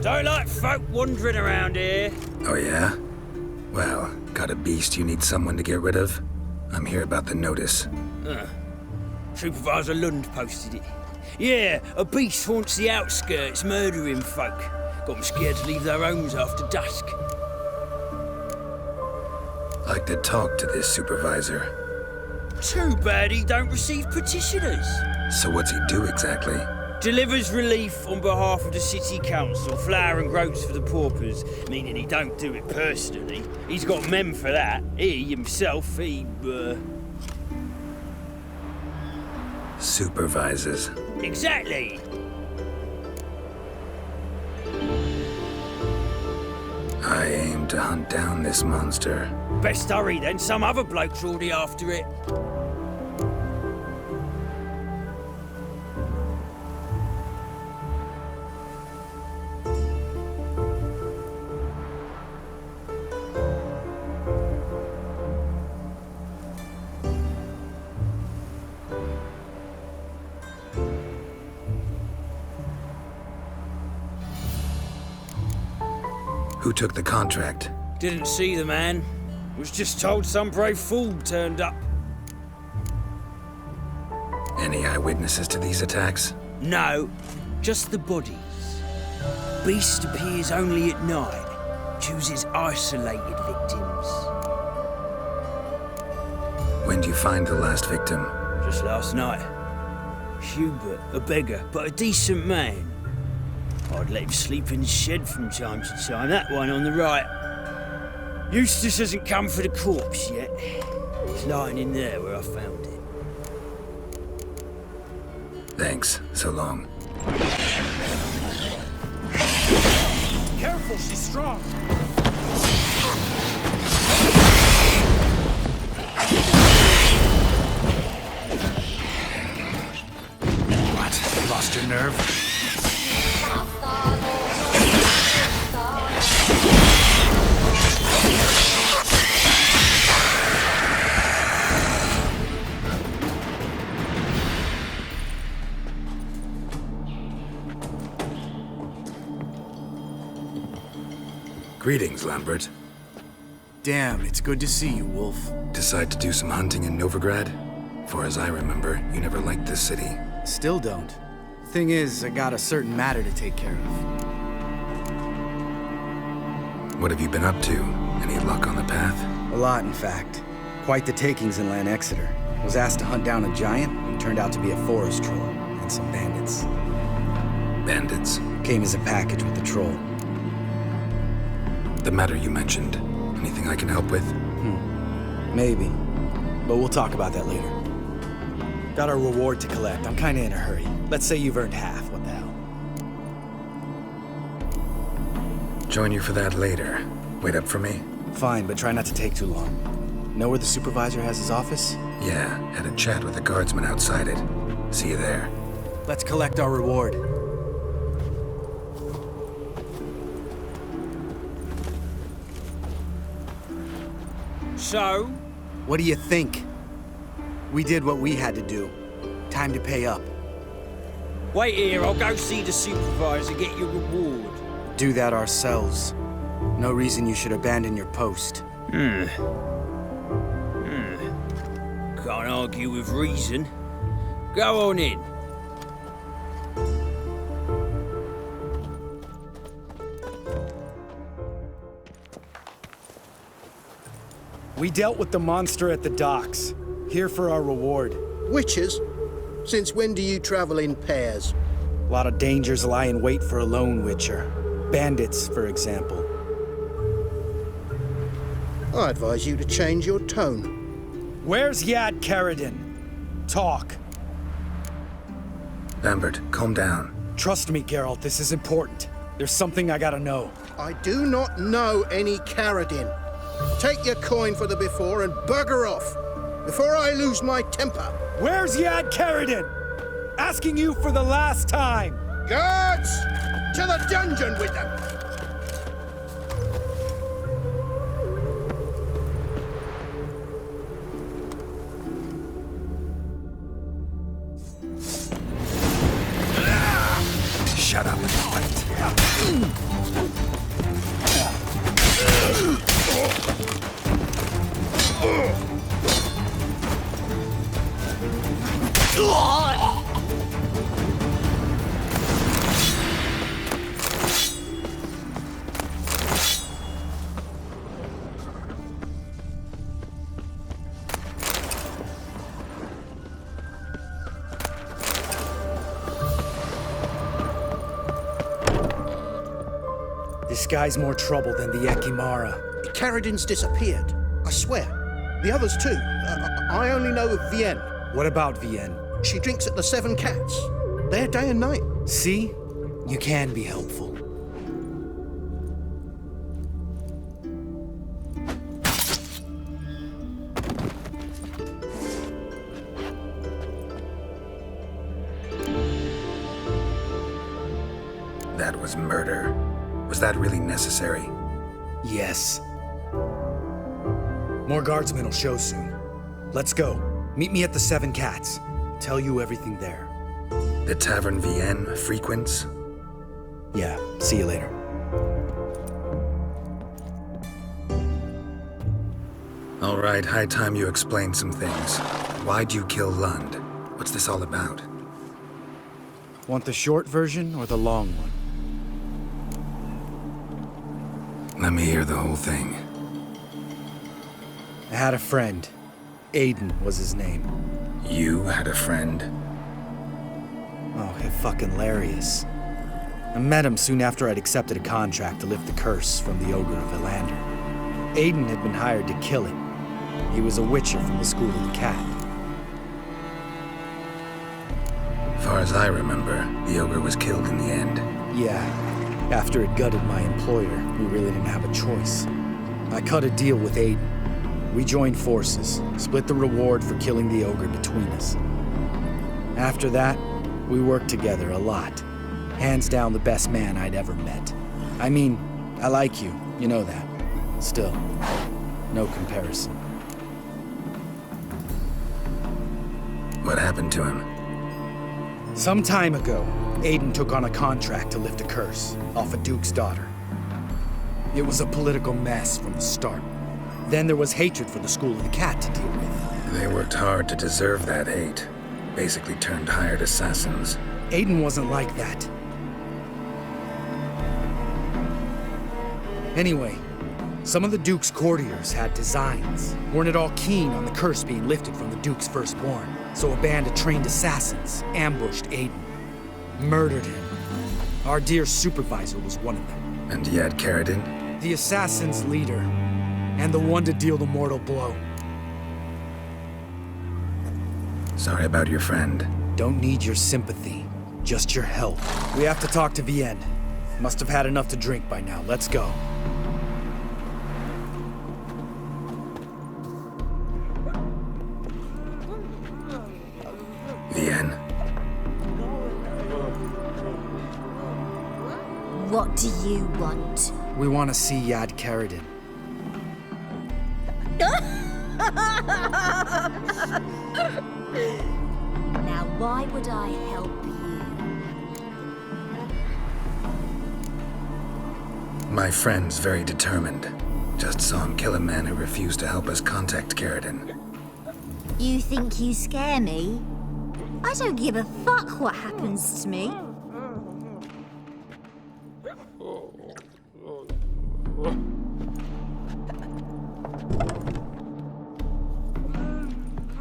Don't like folk wandering around here. Oh yeah? Well, got a beast you need someone to get rid of? I'm here about the notice. Supervisor Lund posted it. Yeah, a beast haunts the outskirts, murdering folk. Got them scared to leave their homes after dusk. Like to talk to this supervisor. Too bad he don't receive petitioners. So what's he do exactly? Delivers relief on behalf of the city council, flour and groats for the paupers, meaning he don't do it personally. He's got men for that. He, himself, Supervises. Exactly! I aim to hunt down this monster. Best hurry then, some other bloke's already after it. Who took the contract? Didn't see the man. Was just told some brave fool turned up. Any eyewitnesses to these attacks? No, just the bodies. Beast appears only at night. Chooses isolated victims. When do you find the last victim? Just last night. Hubert, a beggar, but a decent man. I'd let him sleep in the shed from time to time, that one on the right. Eustace hasn't come for the corpse yet. It's lying in there where I found it. Thanks. So long. Careful, she's strong. What? Lost your nerve? Greetings, Lambert. Damn, it's good to see you, Wolf. Decide to do some hunting in Novigrad? For as I remember, you never liked this city. Still don't. Thing is, I got a certain matter to take care of. What have you been up to? Any luck on the path? A lot, in fact. Quite the takings in Lan Exeter. Was asked to hunt down a giant, and turned out to be a forest troll, and some bandits. Bandits? Came as a package with the troll. The matter you mentioned. Anything I can help with? Maybe. But we'll talk about that later. Got our reward to collect. I'm kinda in a hurry. Let's say you've earned half. What the hell? Join you for that later. Wait up for me? Fine, but try not to take too long. Know where the supervisor has his office? Yeah, had a chat with the guardsman outside it. See you there. Let's collect our reward. So? What do you think? We did what we had to do. Time to pay up. Wait here, I'll go see the supervisor, get your reward. Do that ourselves. No reason you should abandon your post. Can't argue with reason. Go on in. We dealt with the monster at the docks. Here for our reward. Witches? Since when do you travel in pairs? A lot of dangers lie in wait for a lone witcher. Bandits, for example. I advise you to change your tone. Where's Yad Karadin? Talk. Lambert, calm down. Trust me, Geralt, this is important. There's something I gotta know. I do not know any Karadin. Take your coin for the before and bugger off, before I lose my temper. Where's Yad Karadin? Asking you for the last time. Guards! To the dungeon with them! Shut up and fight. This guy's more trouble than the Ekimara. Karadin's disappeared. I swear. The others too. I only know of Vienne. What about Vienne? She drinks at the Seven Cats. There day and night. See? You can be helpful. That was murder. Was that really necessary? Yes. More guardsmen will show soon. Let's go. Meet me at the Seven Cats. Tell you everything there. The Tavern Vienne frequents? Yeah, see you later. All right, high time you explained some things. Why'd you kill Lund? What's this all about? Want the short version or the long one? Let me hear the whole thing. I had a friend. Aiden was his name. You had a friend? Oh, fucking hilarious. I met him soon after I'd accepted a contract to lift the curse from the Ogre of Lambert. Aiden had been hired to kill it. He was a witcher from the School of the Cat. Far as I remember, the Ogre was killed in the end. Yeah, after it gutted my employer, we really didn't have a choice. I cut a deal with Aiden. We joined forces, split the reward for killing the Ogre between us. After that, we worked together a lot. Hands down the best man I'd ever met. I mean, I like you, you know that. Still, no comparison. What happened to him? Some time ago, Aiden took on a contract to lift a curse off a duke's daughter. It was a political mess from the start. Then there was hatred for the School of the Cat to deal with. They worked hard to deserve that hate. Basically turned hired assassins. Aiden wasn't like that. Anyway, some of the Duke's courtiers had designs. Weren't at all keen on the curse being lifted from the Duke's firstborn. So a band of trained assassins ambushed Aiden. Murdered him. Our dear supervisor was one of them. And you had Karadin? The assassin's leader. And the one to deal the mortal blow. Sorry about your friend. Don't need your sympathy. Just your help. We have to talk to Vienne. Must have had enough to drink by now. Let's go. Vienne? What do you want? We want to see Yad Karidin. Now, why would I help you? My friend's very determined. Just saw him kill a man who refused to help us contact Karadin. You think you scare me? I don't give a fuck what happens to me.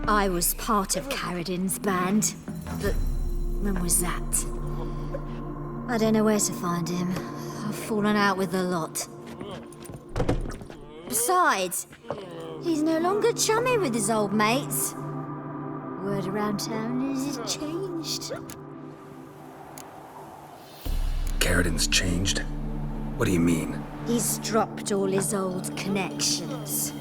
I was part of Karadin's band, but when was that? I don't know where to find him. I've fallen out with a lot. Besides, he's no longer chummy with his old mates. Word around town is he's changed. Karadin's changed? What do you mean? He's dropped all his old connections.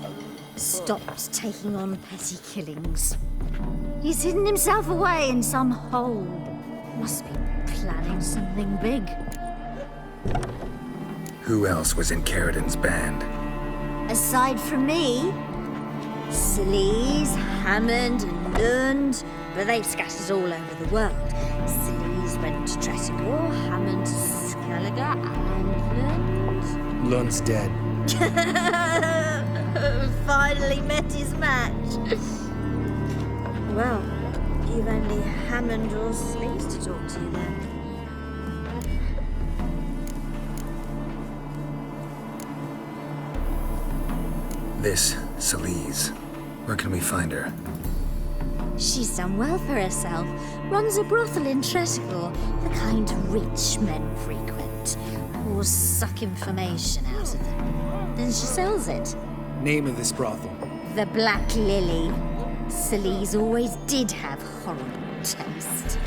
Stopped taking on petty killings. He's hidden himself away in some hole. Must be planning something big. Who else was in Karadin's band? Aside from me, Sleaze, Hammond, and Lund, but they've scattered all over the world. Sleaze went to Tretogor, Hammond to Skellige, and Lund Lund's dead. Finally met his match. Well, you've only Hammond or Sleeves to talk to then. This, Celise. Where can we find her? She's done well for herself. Runs a brothel in Tretigor, the kind rich men frequent. Or suck information out of them. Then she sells it. Name of this brothel. The Black Lily. Celise always did have horrible taste.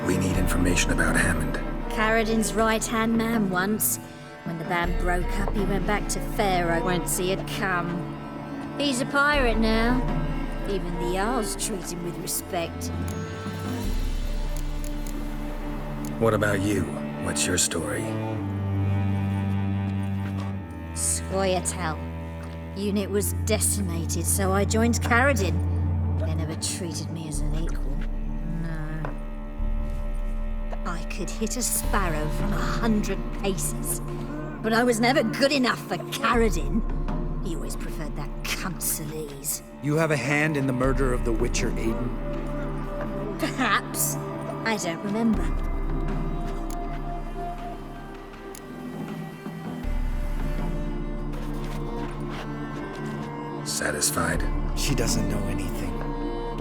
We need information about Hammond. Karadin's right-hand man once. When the band broke up, he went back to Pharaoh once he had come. He's a pirate now. Even the Jarls treat him with respect. What about you? What's your story? Squire-tell. Unit was decimated, so I joined Karadin. They never treated me as an equal. No. I could hit a sparrow from 100 paces, but I was never good enough for Karadin. He always preferred that cunt Celise. You have a hand in the murder of the Witcher, Aiden? Perhaps. I don't remember. Satisfied? She doesn't know anything.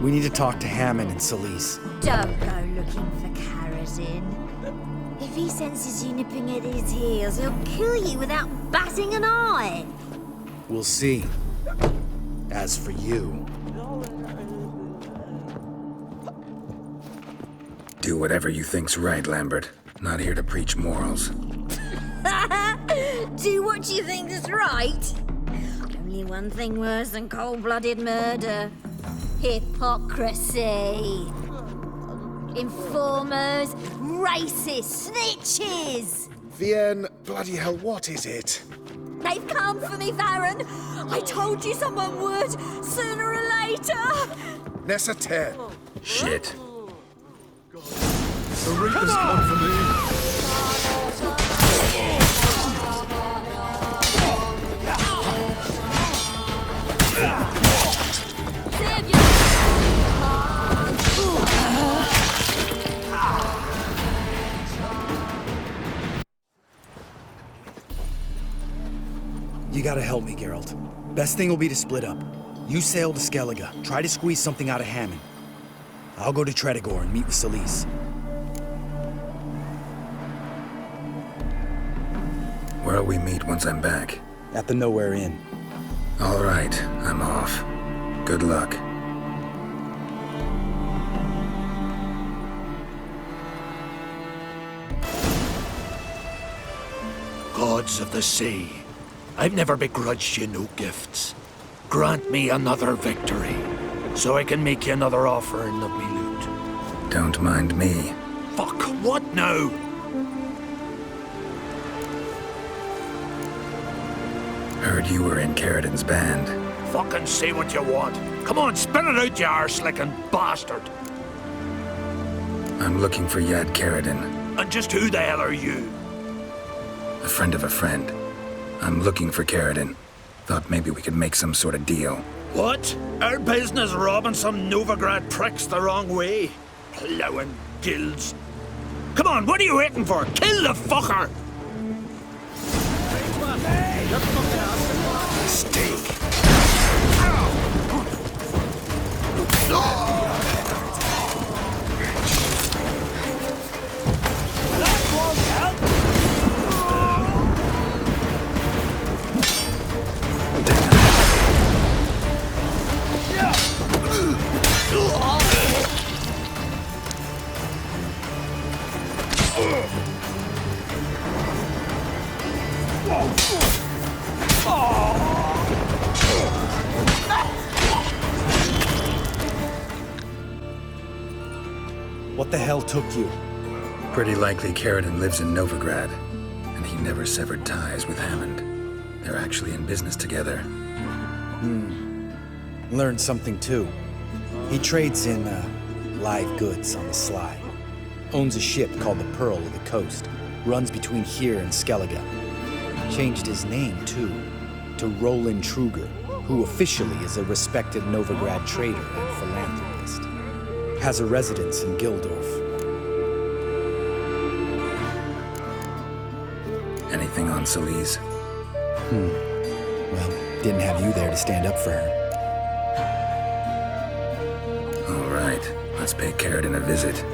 We need to talk to Hammond and Celise. Don't go looking for Karadin. If he senses you nipping at his heels, he'll kill you without batting an eye. We'll see. As for you... Do whatever you think's right, Lambert. Not here to preach morals. Do what you think is right. Only one thing worse than cold-blooded murder. Hypocrisy. Informers, racists, snitches. Vienne, bloody hell, what is it? They've come for me, Baron. I told you someone would, sooner or later. Nessa Ter. Shit. The Reapers come for me. You gotta help me, Geralt. Best thing will be to split up. You sail to Skellige, try to squeeze something out of Hammond. I'll go to Tretigor and meet with Celise. Where'll we meet once I'm back? At the Nowhere Inn. All right, I'm off. Good luck. Gods of the sea, I've never begrudged you no gifts. Grant me another victory, so I can make you another offering of me loot. Don't mind me. Fuck, what now? Heard you were in Karadin's band. Fucking say what you want. Come on, spit it out, you arse-licking bastard. I'm looking for Yad Karadin. And just who the hell are you? A friend of a friend. I'm looking for Karadin. Thought maybe we could make some sort of deal. What? Our business robbing some Novigrad pricks the wrong way? Plowing guilds. Come on, what are you waiting for? Kill the fucker! Steak. What the hell took you? Pretty likely Karadin lives in Novigrad, and he never severed ties with Hammond. They're actually in business together. Learned something too. He trades in live goods on the sly. Owns a ship called the Pearl of the Coast. Runs between here and Skellige. Changed his name, too, to Roland Truger, who officially is a respected Novigrad trader and philanthropist. Has a residence in Gildorf. Anything on Celise? Well, didn't have you there to stand up for her. All right, let's pay Karadin a visit.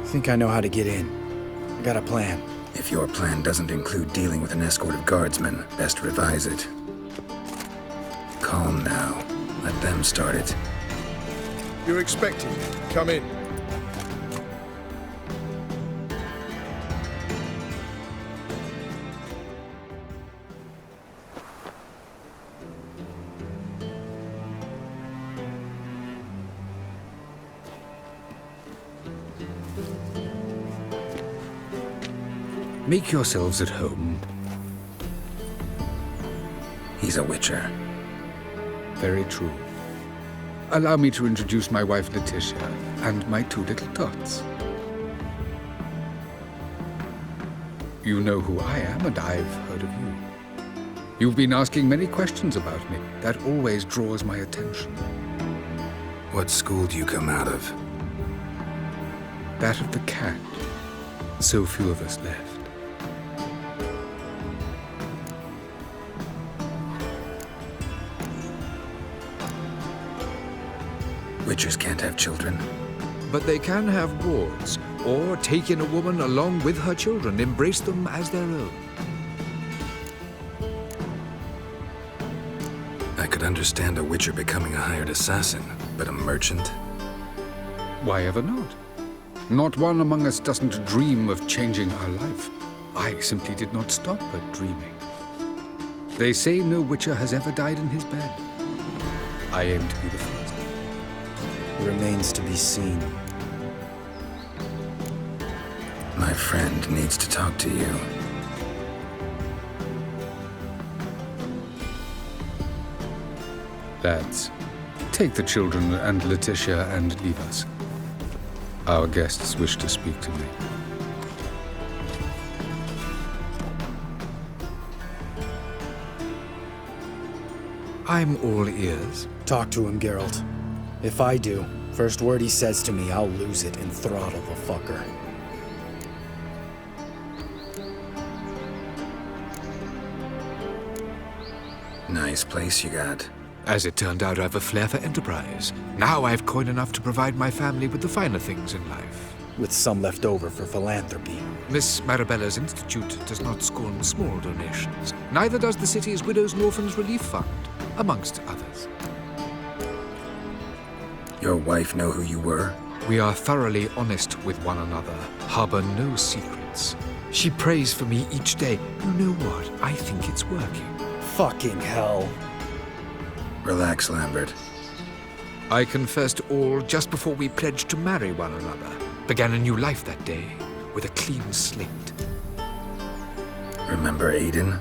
Think I know how to get in. I got a plan. If your plan doesn't include dealing with an escort of guardsmen, best revise it. Calm now. Let them start it. You're expecting me. Come in. Make yourselves at home. He's a witcher. Very true. Allow me to introduce my wife, Letitia, and my two little tots. You know who I am, and I've heard of you. You've been asking many questions about me. That always draws my attention. What school do you come out of? That of the cat. So few of us left. Witchers can't have children. But they can have wards, or take in a woman along with her children, embrace them as their own. I could understand a witcher becoming a hired assassin, but a merchant? Why ever not? Not one among us doesn't dream of changing our life. I simply did not stop at dreaming. They say no witcher has ever died in his bed. I aim to be the first. Remains to be seen. My friend needs to talk to you. Lads, take the children and Letitia and leave us. Our guests wish to speak to me. I'm all ears. Talk to him, Geralt. If I do, first word he says to me, I'll lose it and throttle the fucker. Nice place you got. As it turned out, I've a flair for enterprise. Now I've coin enough to provide my family with the finer things in life. With some left over for philanthropy. Miss Marabella's institute does not scorn small donations. Neither does the city's Widows and Orphans Relief Fund, amongst others. Your wife know who you were? We are thoroughly honest with one another, harbor no secrets. She prays for me each day. You know what? I think it's working. Fucking hell. Relax, Lambert. I confessed all just before we pledged to marry one another. Began a new life that day, with a clean slate. Remember Aiden?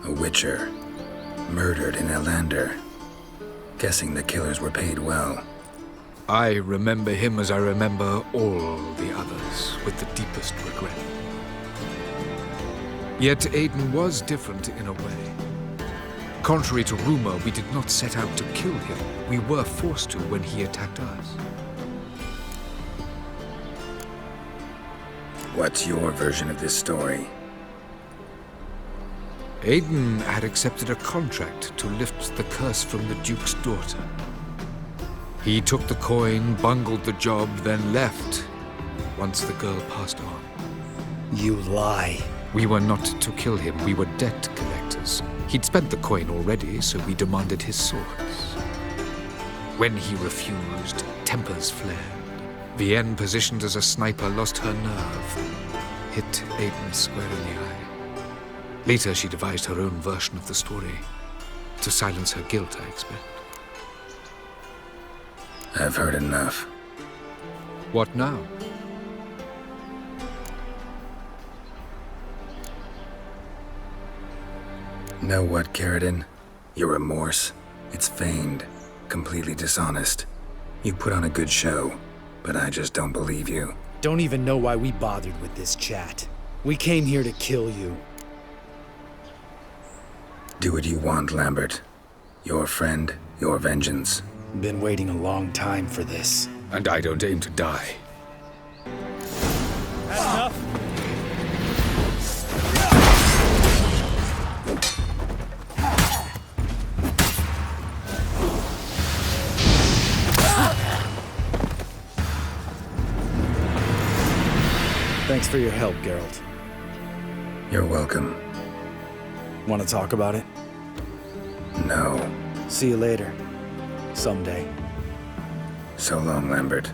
A witcher. Murdered in Elander. Guessing the killers were paid well. I remember him as I remember all the others, with the deepest regret. Yet Aiden was different in a way. Contrary to rumor, we did not set out to kill him. We were forced to when he attacked us. What's your version of this story? Aiden had accepted a contract to lift the curse from the Duke's daughter. He took the coin, bungled the job, then left, once the girl passed on. You lie. We were not to kill him, we were debt collectors. He'd spent the coin already, so we demanded his swords. When he refused, tempers flared. Vienne, positioned as a sniper, lost her nerve. Hit Aiden square in the eye. Later, she devised her own version of the story. To silence her guilt, I expect. I've heard enough. What now? Know what, Karadin? Your remorse? It's feigned. Completely dishonest. You put on a good show, but I just don't believe you. Don't even know why we bothered with this chat. We came here to kill you. Do what you want, Lambert. Your friend, your vengeance. Been waiting a long time for this. And I don't aim to die. Thanks for your help, Geralt. You're welcome. Want to talk about it? No. See you later. Someday. So long, Lambert.